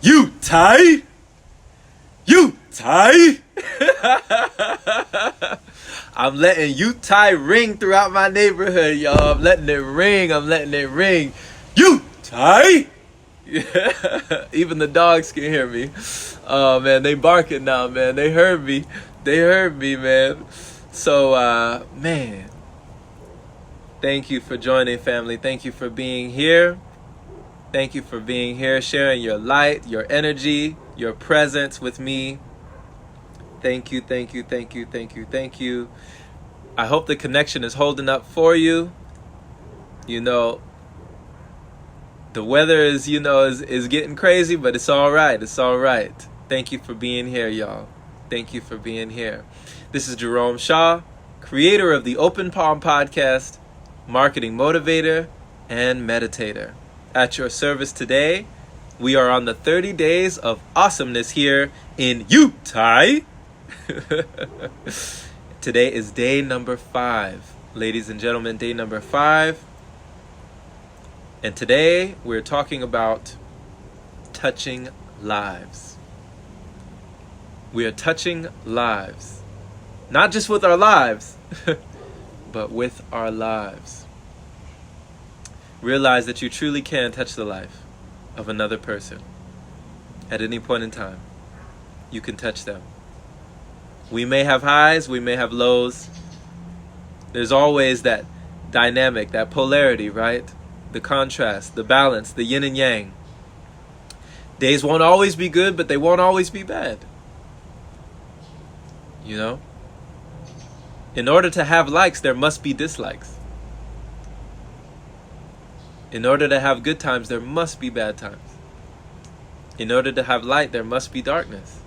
You Ty? You Ty? I'm letting you Ty ring throughout my neighborhood, y'all. I'm letting it ring. I'm letting it ring. You Ty? Yeah. Even the dogs can hear me. Oh man, they barking now, man. They heard me. They heard me, man. So man, thank you for joining, family. Thank you for being here. Thank you for being here, sharing your light, your energy, your presence with me. Thank you, thank you, thank you, thank you, thank you. I hope the connection is holding up for you. You know, the weather is getting crazy, but it's all right. It's all right. Thank you for being here, y'all. Thank you for being here. This is Jerome Shaw, creator of the Open Palm Podcast, marketing motivator and meditator. At your service today, we are on the 30 days of awesomeness here in Utah. Today is day number 5. Ladies and gentlemen, day number 5. And today we're talking about touching lives. We are touching lives. Not just with our lives, but with our lives. Realize that you truly can touch the life of another person. At any point in time, you can touch them. We may have highs, we may have lows. There's always that dynamic, that polarity, right? The contrast, the balance, the yin and yang. Days won't always be good, but they won't always be bad. You know? In order to have likes, there must be dislikes. In order to have good times, there must be bad times. In order to have light, there must be darkness.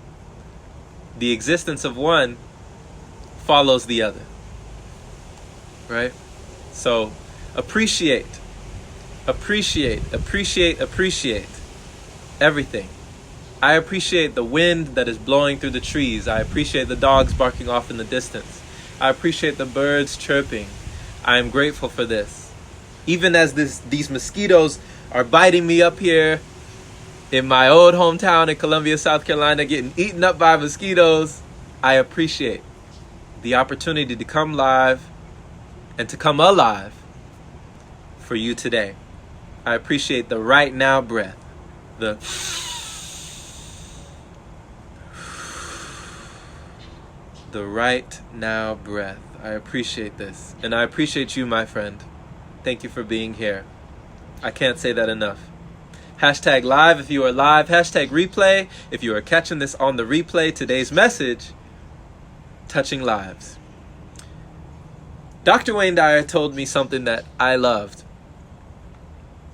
The existence of one follows the other. Right? So, appreciate everything. I appreciate the wind that is blowing through the trees. I appreciate the dogs barking off in the distance. I appreciate the birds chirping. I am grateful for this. Even as these mosquitoes are biting me up here in my old hometown in Columbia, South Carolina, getting eaten up by mosquitoes, I appreciate the opportunity to come live and to come alive for you today. I appreciate the right now breath, the right now breath. I appreciate this. And I appreciate you, my friend. Thank you for being here. I can't say that enough. Hashtag live if you are live. Hashtag replay if you are catching this on the replay. Today's message, touching lives. Dr. Wayne Dyer told me something that I loved.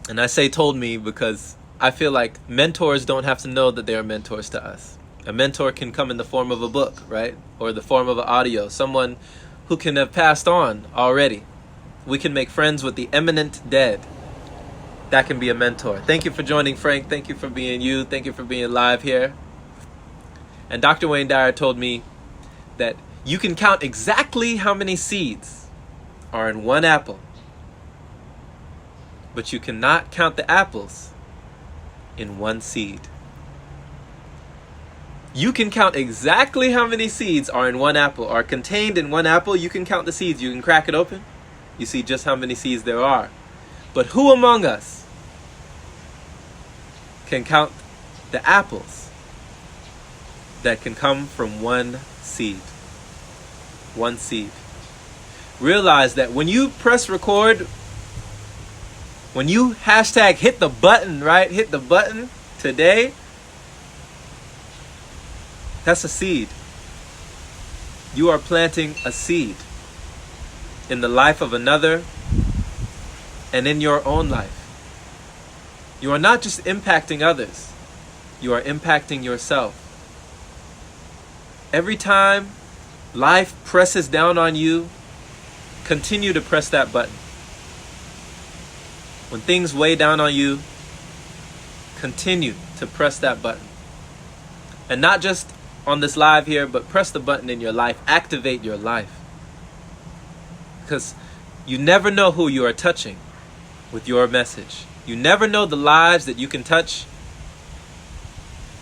And I say told me because I feel like mentors don't have to know that they are mentors to us. A mentor can come in the form of a book, right? Or the form of an audio. Someone who can have passed on already. We can make friends with the eminent dead. That can be a mentor. Thank you for joining, Frank. Thank you for being you. Thank you for being live here. And Dr. Wayne Dyer told me that you can count exactly how many seeds are in one apple, but you cannot count the apples in one seed. You can count exactly how many seeds are in one apple, are contained in one apple. You can count the seeds. You can crack it open. You see just how many seeds there are. But who among us can count the apples that can come from one seed? One seed. Realize that when you press record, when you hashtag hit the button, right? Hit the button today. That's a seed. You are planting a seed in the life of another and in your own life. You are not just impacting others, you are impacting yourself. Every time life presses down on you, continue to press that button. When things weigh down on you, continue to press that button. And not just on this live here, but press the button in your life. Activate your life. Because you never know who you are touching with your message. You never know the lives that you can touch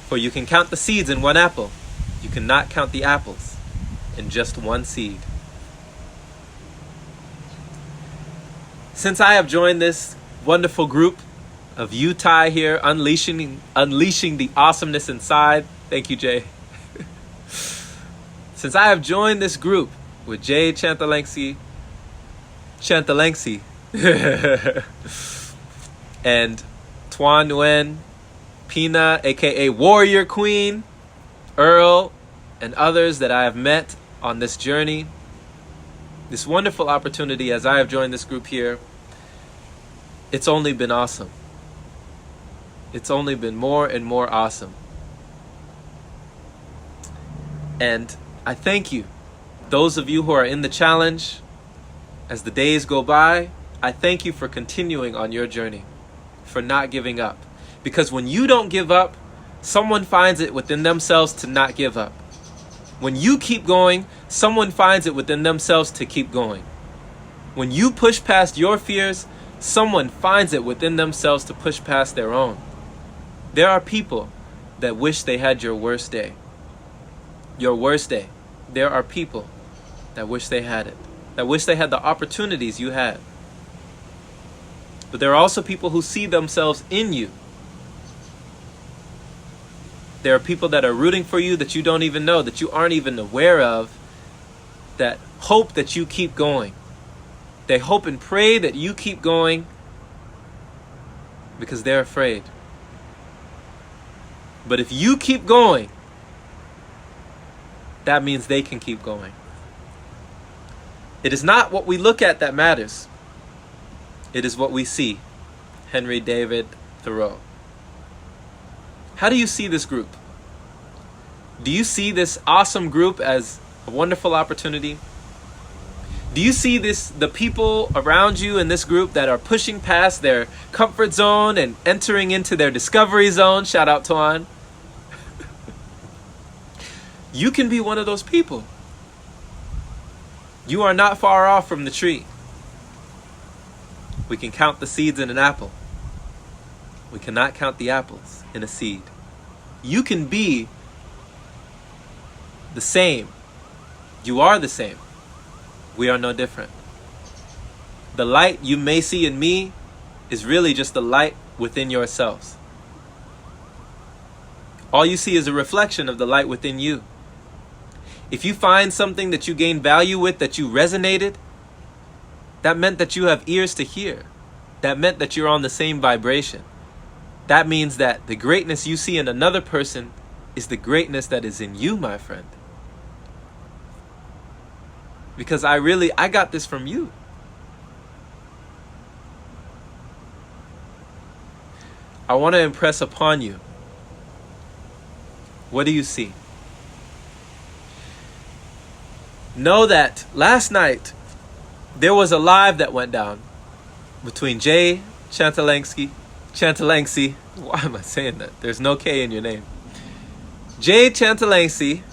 For you can count the seeds in one apple. You cannot count the apples in just one seed. Since I have joined this wonderful group of Utah here, unleashing the awesomeness inside. Thank you, Jay. Since I have joined this group with Jay Chantalensi, and Tuan Nguyen, Pina, aka Warrior Queen, Earl, and others that I have met on this journey, this wonderful opportunity as I have joined this group here, it's only been awesome. It's only been more and more awesome. And I thank you, those of you who are in the challenge, as the days go by, I thank you for continuing on your journey, for not giving up. Because when you don't give up, someone finds it within themselves to not give up. When you keep going, someone finds it within themselves to keep going. When you push past your fears, someone finds it within themselves to push past their own. There are people that wish they had your worst day. Your worst day. There are people that wish they had it, that wish they had the opportunities you had. But there are also people who see themselves in you. There are people that are rooting for you that you don't even know, that you aren't even aware of, that hope that you keep going. They hope and pray that you keep going because they're afraid. But if you keep going, that means they can keep going. It is not what we look at that matters. It is what we see. Henry David Thoreau. How do you see this group? Do you see this awesome group as a wonderful opportunity? Do you see the people around you in this group that are pushing past their comfort zone and entering into their discovery zone? Shout out Tuan. You can be one of those people. You are not far off from the tree. We can count the seeds in an apple. We cannot count the apples in a seed. You can be the same. You are the same. We are no different. The light you may see in me is really just the light within yourselves. All you see is a reflection of the light within you. If you find something that you gain value with, that you resonated, that meant that you have ears to hear. That meant that you're on the same vibration. That means that the greatness you see in another person is the greatness that is in you, my friend. Because I got this from you. I want to impress upon you. What do you see? Know that last night there was a live that went down between Jay Chantalensi. Why am I saying that? There's no K in your name. Jay Chantalensi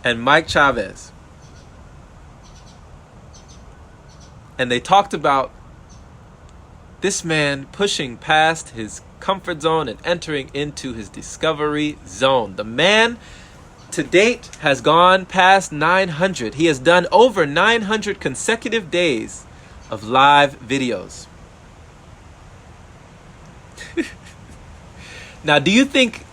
and Mike Chavez. And they talked about this man pushing past his comfort zone and entering into his discovery zone. The man to date has gone past 900. He has done over 900 consecutive days of live videos. Now, do you think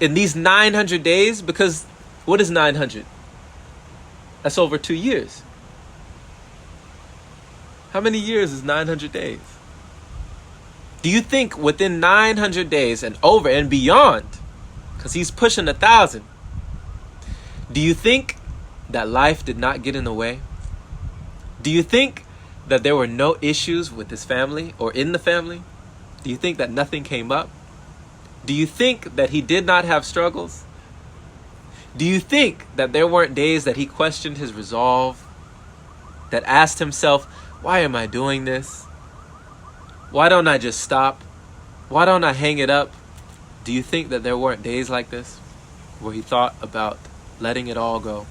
in these 900 days, because what is 900? That's over 2 years. How many years is 900 days? Do you think within 900 days and over and beyond, because he's pushing 1,000, do you think that life did not get in the way? Do you think that there were no issues with his family or in the family? Do you think that nothing came up? Do you think that he did not have struggles? Do you think that there weren't days that he questioned his resolve, that asked himself, why am I doing this? Why don't I just stop? Why don't I hang it up? Do you think that there weren't days like this where he thought about letting it all go?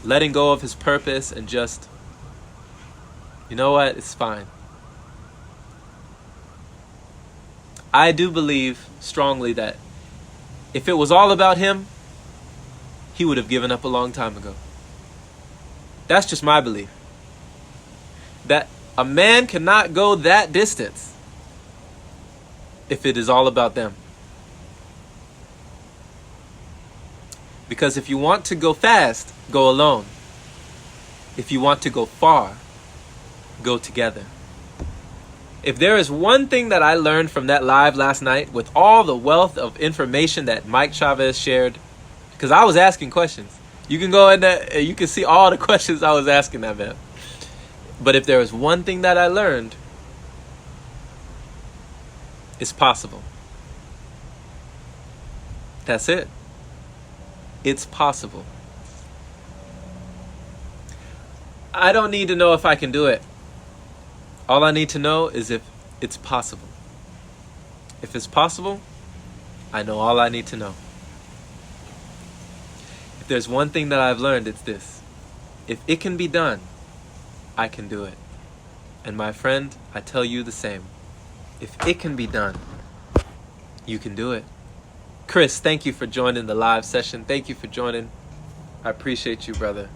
Letting go of his purpose and just, you know what, it's fine. I do believe strongly that if it was all about him, he would have given up a long time ago. That's just my belief. That a man cannot go that distance if it is all about them. Because if you want to go fast, go alone. If you want to go far, go together. If there is one thing that I learned from that live last night, with all the wealth of information that Mike Chavez shared, because I was asking questions. You can go in there and you can see all the questions I was asking that man. But if there is one thing that I learned, it's possible. That's it. It's possible. I don't need to know if I can do it. All I need to know is if it's possible. If it's possible, I know all I need to know. If there's one thing that I've learned, it's this. If it can be done, I can do it. And my friend, I tell you the same. If it can be done, you can do it. Chris, thank you for joining the live session. Thank you for joining. I appreciate you, brother.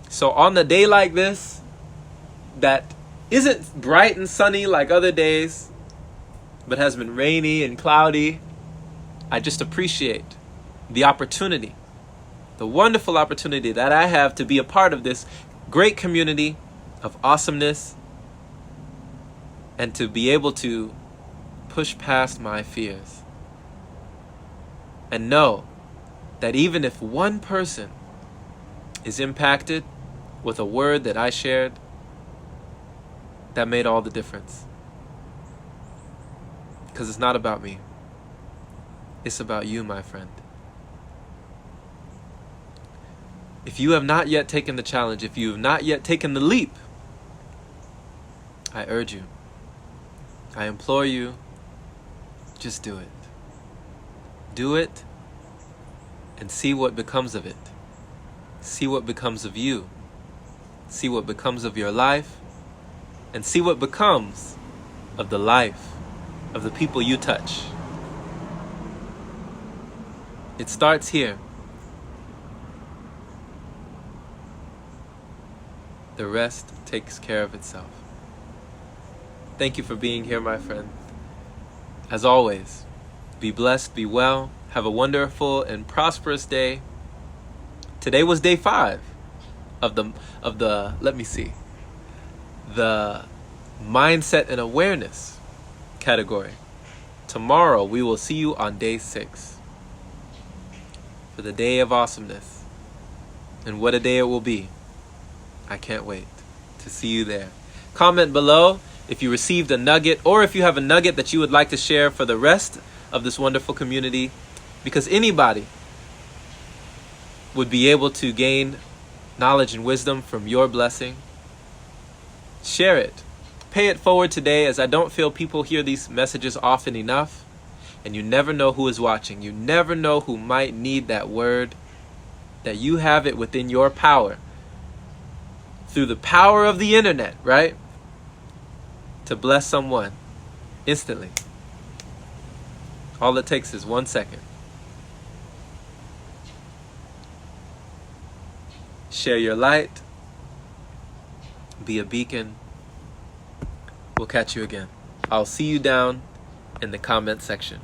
So on a day like this, that isn't bright and sunny like other days, but has been rainy and cloudy, I just appreciate the opportunity, the wonderful opportunity that I have to be a part of this great community of awesomeness and to be able to push past my fears and know that even if one person is impacted with a word that I shared, that made all the difference. Because it's not about me. It's about you, my friend. If you have not yet taken the challenge, if you have not yet taken the leap, I urge you, I implore you, just do it. Do it and see what becomes of it. See what becomes of you. See what becomes of your life. And see what becomes of the life of the people you touch. It starts here. The rest takes care of itself. Thank you for being here, my friend. As always, be blessed, be well, have a wonderful and prosperous day. Today was day 5 of the let me see, the mindset and awareness category. Tomorrow we will see you on day 6 for the day of awesomeness. And what a day it will be. I can't wait to see you there. Comment below if you received a nugget, or if you have a nugget that you would like to share for the rest of this wonderful community, because anybody would be able to gain knowledge and wisdom from your blessing. Share it. Pay it forward today, as I don't feel people hear these messages often enough, and you never know who is watching. You never know who might need that word, that you have it within your power, through the power of the internet, right? To bless someone instantly. All it takes is 1 second. Share your light. Be a beacon. We'll catch you again. I'll see you down in the comment section.